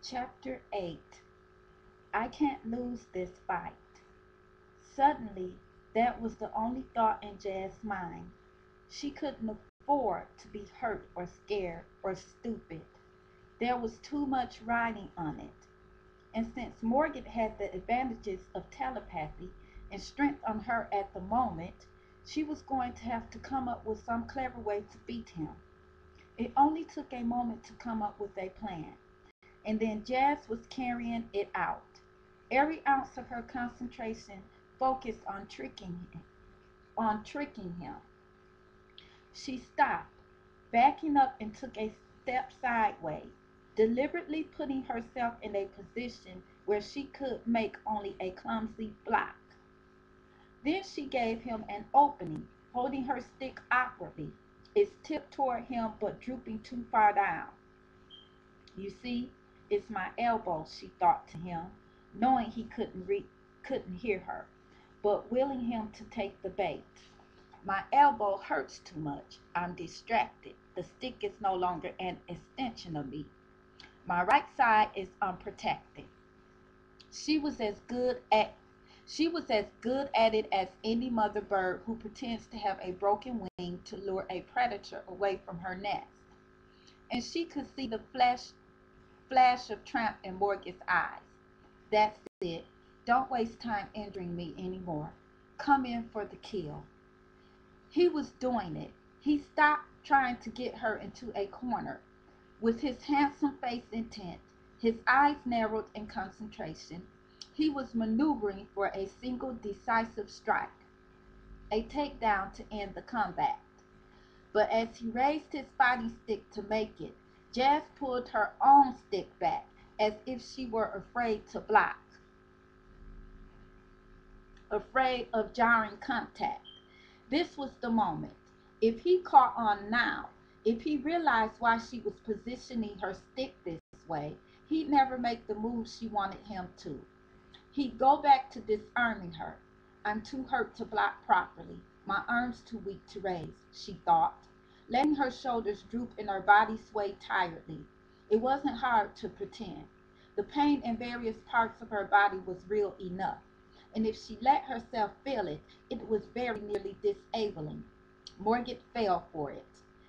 Chapter 8. I can't lose this fight. Suddenly, that was the only thought in Jazz's mind. She couldn't afford to be hurt or scared or stupid. There was too much riding on it. And since Morgan had the advantages of telepathy and strength on her at the moment, she was going to have to come up with some clever way to beat him. It only took a moment to come up with a plan. And then Jazz was carrying it out. Every ounce of her concentration focused on tricking him. She stopped, backing up and took a step sideways, deliberately putting herself in a position where she could make only a clumsy block. Then she gave him an opening, holding her stick awkwardly, its tip toward him but drooping too far down. You see, it's my elbow, she thought to him, knowing he couldn't hear her, but willing him to take the bait. My elbow hurts too much. I'm distracted. The stick is no longer an extension of me. My right side is unprotected. She was as good at she was as good at it as any mother bird who pretends to have a broken wing to lure a predator away from her nest. And she could see the flash of triumph in Morgan's eyes. That's it. Don't waste time injuring me anymore. Come in for the kill. He was doing it. He stopped trying to get her into a corner. With his handsome face intent, his eyes narrowed in concentration, he was maneuvering for a single decisive strike, a takedown to end the combat. But as he raised his fighting stick to make it, Jazz pulled her own stick back as if she were afraid to block, afraid of jarring contact. This was the moment. If he caught on now, if he realized why she was positioning her stick this way, he'd never make the move she wanted him to. He'd go back to disarming her. I'm too hurt to block properly. My arms too weak to raise, she thought, letting her shoulders droop and her body sway tiredly. It wasn't hard to pretend. The pain in various parts of her body was real enough, and if she let herself feel it, it was very nearly disabling. Morgan fell for it.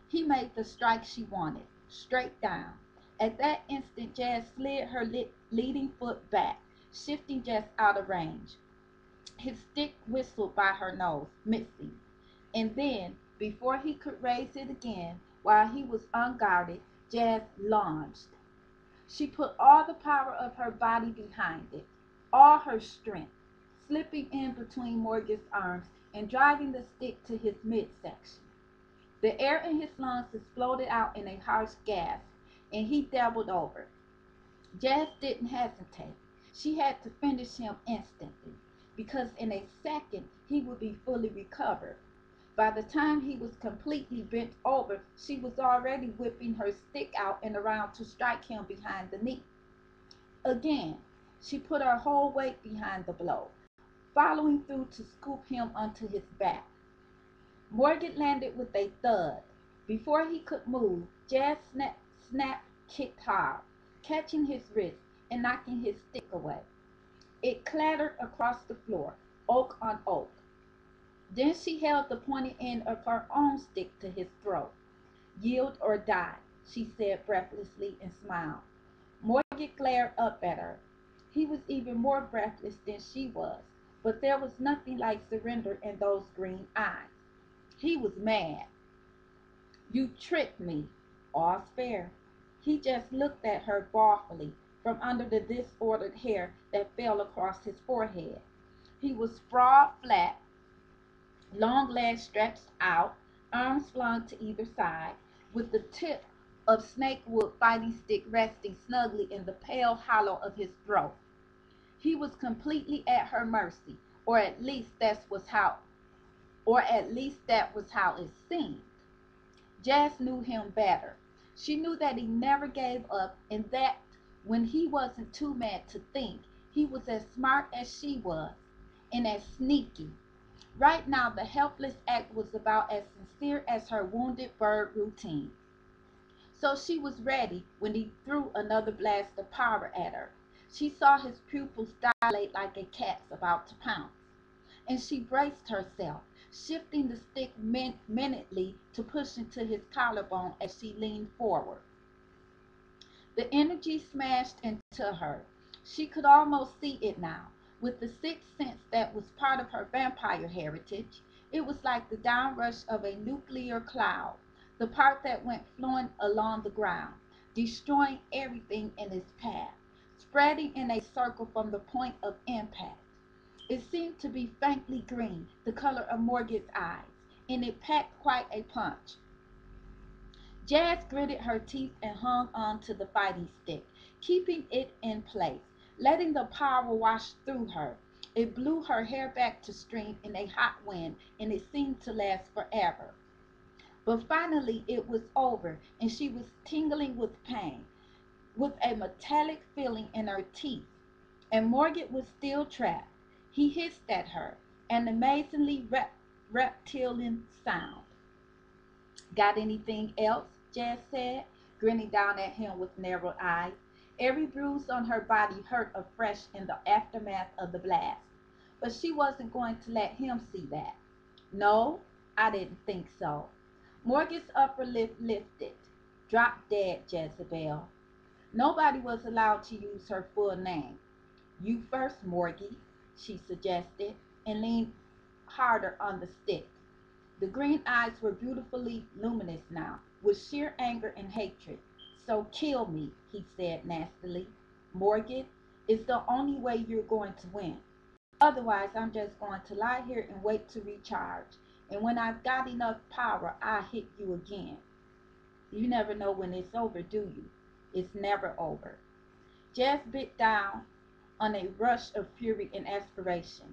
He made the strike she wanted, straight down. At that instant, Jazz slid her leading foot back, shifting just out of range. His stick whistled by her nose, missing. And then, before he could raise it again, while he was unguarded, Jazz lunged. She put all the power of her body behind it, all her strength, slipping in between Morgan's arms and driving the stick to his midsection. The air in his lungs exploded out in a harsh gasp, and he doubled over. Jazz didn't hesitate. She had to finish him instantly, because in a second he would be fully recovered. By the time he was completely bent over, she was already whipping her stick out and around to strike him behind the knee. Again, she put her whole weight behind the blow, following through to scoop him onto his back. Morgan landed with a thud. Before he could move, Jazz kicked hard, catching his wrist and knocking his stick away. It clattered across the floor, oak on oak. Then she held the pointed end of her own stick to his throat. Yield or die, she said breathlessly and smiled. Morgan glared up at her. He was even more breathless than she was, but there was nothing like surrender in those green eyes. He was mad. You tricked me. All's fair. He just looked at her thoughtfully from under the disordered hair that fell across his forehead. He was sprawled flat, long legs stretched out, arms flung to either side, with the tip of snakewood fighting stick resting snugly in the pale hollow of his throat. He was completely at her mercy, or at least that was how it seemed. Jazz knew him better. She knew that he never gave up and that when he wasn't too mad to think, he was as smart as she was and as sneaky. Right now, the helpless act was about as sincere as her wounded bird routine. So she was ready when he threw another blast of power at her. She saw his pupils dilate like a cat's about to pounce, and she braced herself, shifting the stick minutely to push into his collarbone as she leaned forward. The energy smashed into her. She could almost see it now. With the sixth sense that was part of her vampire heritage, it was like the downrush of a nuclear cloud, the part that went flowing along the ground, destroying everything in its path, spreading in a circle from the point of impact. It seemed to be faintly green, the color of Morgan's eyes, and it packed quite a punch. Jazz gritted her teeth and hung on to the fighting stick, keeping it in place, letting the power wash through her. It blew her hair back to stream in a hot wind, and it seemed to last forever. But finally it was over, and she was tingling with pain, with a metallic feeling in her teeth. And Morgan was still trapped. He hissed at her, an amazingly reptilian sound. Got anything else? Jazz said, grinning down at him with narrowed eyes. Every bruise on her body hurt afresh in the aftermath of the blast. But she wasn't going to let him see that. No, I didn't think so. Morgan's upper lip lifted. Drop dead, Jezebel. Nobody was allowed to use her full name. You first, Morgie, she suggested, and leaned harder on the stick. The green eyes were beautifully luminous now, with sheer anger and hatred. So kill me, he said nastily. Morgan, it's the only way you're going to win. Otherwise, I'm just going to lie here and wait to recharge. And when I've got enough power, I'll hit you again. You never know when it's over, do you? It's never over. Jess bit down on a rush of fury and aspiration.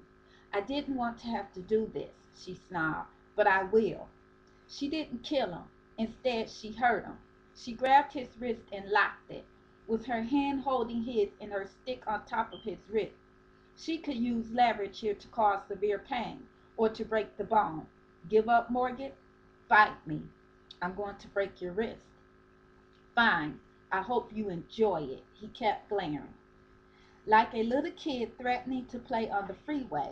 I didn't want to have to do this, she snarled, but I will. She didn't kill him. Instead, she hurt him. She grabbed his wrist and locked it, with her hand holding his and her stick on top of his wrist. She could use leverage here to cause severe pain or to break the bone. Give up, Morgan? Fight me. I'm going to break your wrist. Fine. I hope you enjoy it. He kept glaring. Like a little kid threatening to play on the freeway,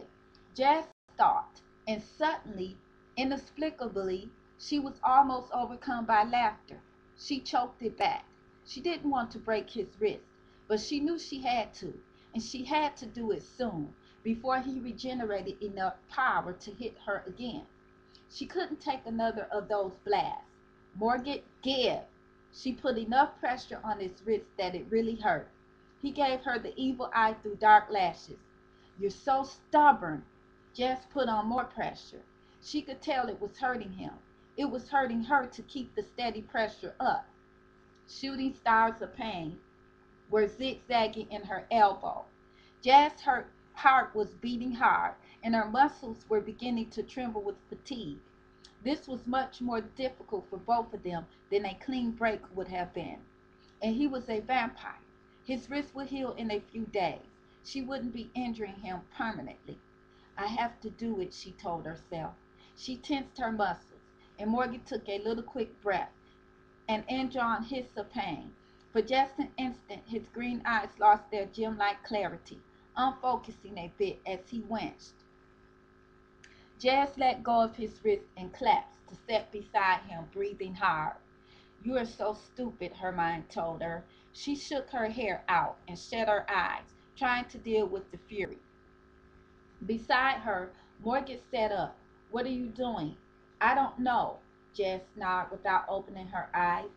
Jazz thought, and suddenly, inexplicably, she was almost overcome by laughter. She choked it back. She didn't want to break his wrist, but she knew she had to, and she had to do it soon, before he regenerated enough power to hit her again. She couldn't take another of those blasts. Morgan, give. She put enough pressure on his wrist that it really hurt. He gave her the evil eye through dark lashes. You're so stubborn. Jess put on more pressure. She could tell it was hurting him. It was hurting her to keep the steady pressure up. Shooting stars of pain were zigzagging in her elbow. Jazz's heart was beating hard, and her muscles were beginning to tremble with fatigue. This was much more difficult for both of them than a clean break would have been. And he was a vampire. His wrist would heal in a few days. She wouldn't be injuring him permanently. I have to do it, she told herself. She tensed her muscles, and Morgan took a little quick breath, an indrawn hiss of pain. For just an instant, his green eyes lost their gem-like clarity, unfocusing a bit as he winced. Jazz let go of his wrist and collapsed to sit beside him, breathing hard. You are so stupid, her mind told her. She shook her hair out and shut her eyes, trying to deal with the fury. Beside her, Morgan sat up. What are you doing? I don't know, Jess snarled without opening her eyes.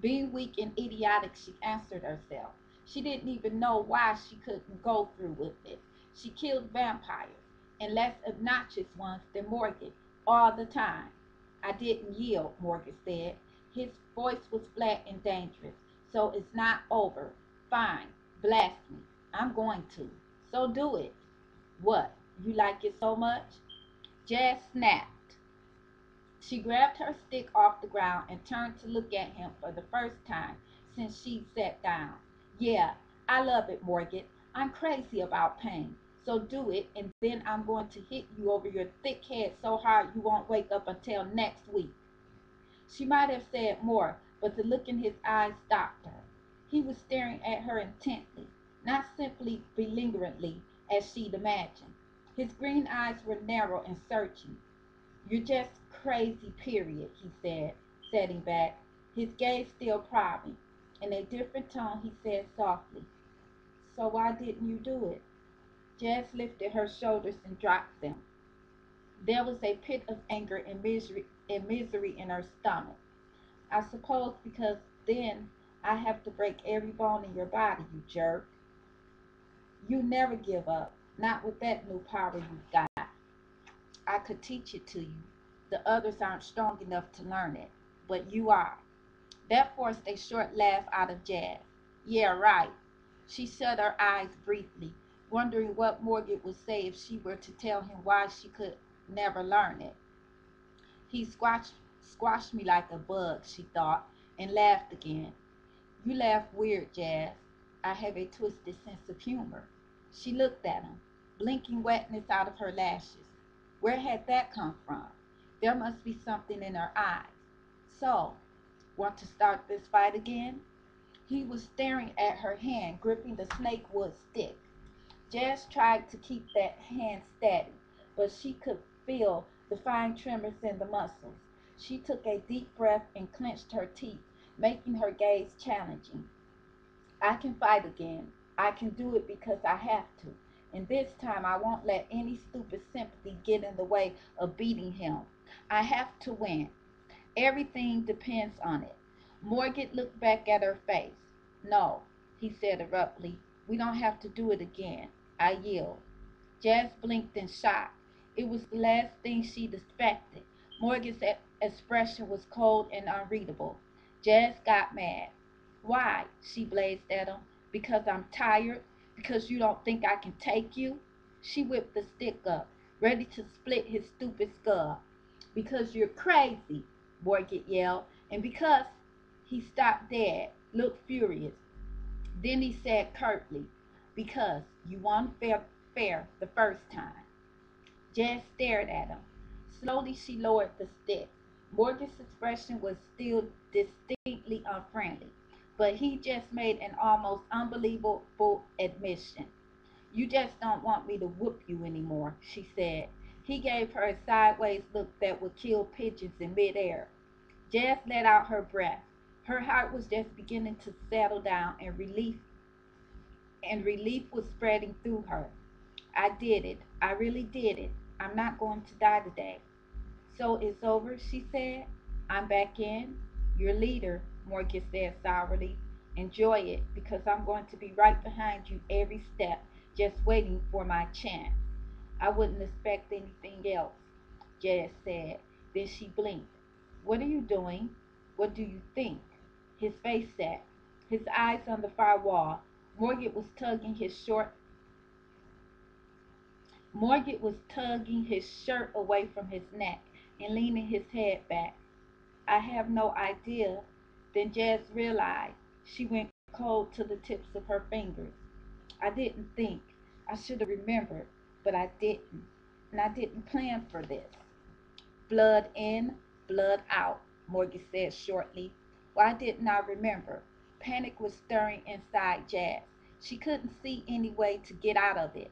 Being weak and idiotic, she answered herself. She didn't even know why she couldn't go through with it. She killed vampires, and less obnoxious ones than Morgan, all the time. I didn't yield, Morgan said. His voice was flat and dangerous. So it's not over. Fine, blast me. I'm going to. So do it. What? You like it so much? Jazz snapped. She grabbed her stick off the ground and turned to look at him for the first time since she'd sat down. Yeah, I love it, Morgan. I'm crazy about pain. So do it, and then I'm going to hit you over your thick head so hard you won't wake up until next week. She might have said more, but the look in his eyes stopped her. He was staring at her intently, not simply belligerently as she'd imagined. His green eyes were narrow and searching. "You're just crazy, period," he said, setting back, his gaze still probing. In a different tone, he said softly, "So why didn't you do it?" Jess lifted her shoulders and dropped them. There was a pit of anger and misery in her stomach. "I suppose because then I have to break every bone in your body, you jerk. You never give up, not with that new power you've got. I could teach it to you. The others aren't strong enough to learn it, but you are." That forced a short laugh out of Jazz. "Yeah, right." She shut her eyes briefly, wondering what Morgan would say if she were to tell him why she could never learn it. He squashed me like a bug, she thought, and laughed again. "You laugh weird, Jazz. I have a twisted sense of humor." She looked at him, blinking wetness out of her lashes. Where had that come from? There must be something in her eyes. "So, want to start this fight again?" He was staring at her hand, gripping the snakewood stick. Jess tried to keep that hand steady, but she could feel the fine tremors in the muscles. She took a deep breath and clenched her teeth, making her gaze challenging. "I can fight again. I can do it because I have to. And this time I won't let any stupid sympathy get in the way of beating him. I have to win. Everything depends on it." Morgan looked back at her face. "No," he said abruptly. "We don't have to do it again. I yield." Jazz blinked in shock. It was the last thing she'd expected. Morgan's expression was cold and unreadable. Jazz got mad. "Why?" she blazed at him. "Because I'm tired? Because you don't think I can take you?" She whipped the stick up, ready to split his stupid skull. "Because you're crazy," Morgan yelled, "and because—" He stopped dead, looked furious. Then he said curtly, "Because you won fair the first time." Jess stared at him. Slowly she lowered the stick. Morgan's expression was still distinctly unfriendly, but he just made an almost unbelievable admission. "You just don't want me to whoop you anymore," she said. He gave her a sideways look that would kill pigeons in midair. Jess let out her breath. Her heart was just beginning to settle down, and relief was spreading through her. "I did it. I really did it. I'm not going to die today." "So it's over," she said. "I'm back in." "Your leader," Morgan said sourly. "Enjoy it, because I'm going to be right behind you every step, just waiting for my chance." "I wouldn't expect anything else," Jazz said. Then she blinked. "What are you doing? What do you think?" His face set, his eyes on the far wall. Morgan was tugging his short Morgan was tugging his shirt away from his neck and leaning his head back. "I have no idea." Then Jazz realized. She went cold to the tips of her fingers. "I didn't think. I should have remembered, but I didn't. And I didn't plan for this." "Blood in, blood out," Morgan said shortly. "Why didn't I remember?" Panic was stirring inside Jazz. She couldn't see any way to get out of it.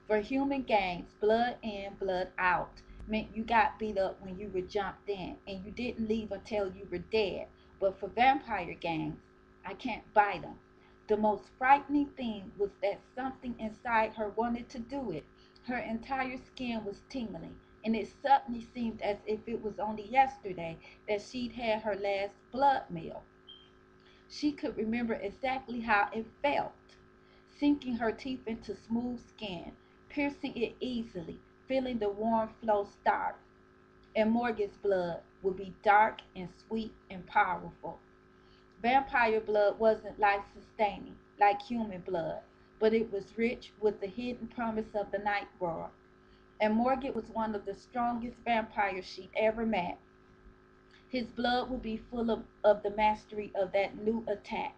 For human games, blood in, blood out meant you got beat up when you were jumped in and you didn't leave until you were dead. But for vampire games, I can't bite them. The most frightening thing was that something inside her wanted to do it. Her entire skin was tingling, and it suddenly seemed as if it was only yesterday that she'd had her last blood meal. She could remember exactly how it felt, sinking her teeth into smooth skin, piercing it easily, feeling the warm flow start. And Morgan's blood would be dark and sweet and powerful. Vampire blood wasn't life sustaining like human blood, but it was rich with the hidden promise of the night world. And Morgan was one of the strongest vampires she'd ever met. His blood would be full of the mastery of that new attack,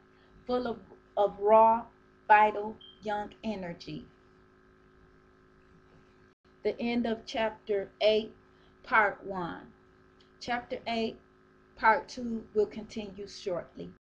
full of raw, vital, young energy. The end of chapter 8, part 1. Chapter 8, Part two will continue shortly.